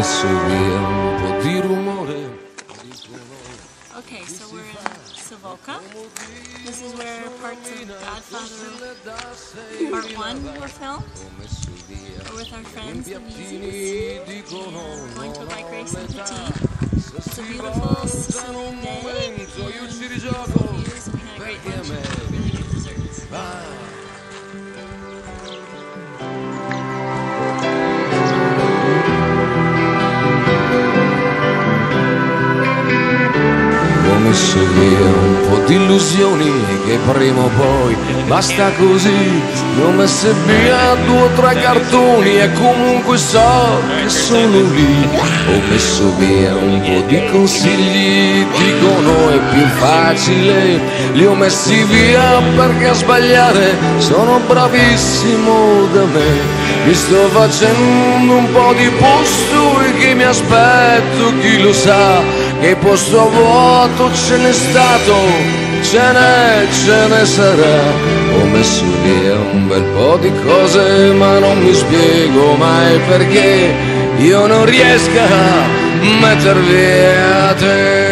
messo via un po' di rumore. Okay, so we're in Savoca. This is where parts of Godfather Part 1 were filmed. We're with our friends, the Musics. We're going to a bike race in Petit. It's a beautiful Sicilian day. Beautiful views, and we had a great lunch and really good desserts. Ho messo via un po' di illusioni che prima o poi basta così. Ne ho messe via 2 o 3 cartoni e comunque so che sono lì. Ho messo via un po' di consigli, dicono è più facile. Li ho messi via perché a sbagliare sono bravissimo da me. Mi sto facendo un po' di posto e che mi aspetto, chi lo sa, che posto vuoto ce n'è stato, ce ne sarà. Ho messo via un bel po' di cose ma non mi spiego mai perché io non riesco a metter via te.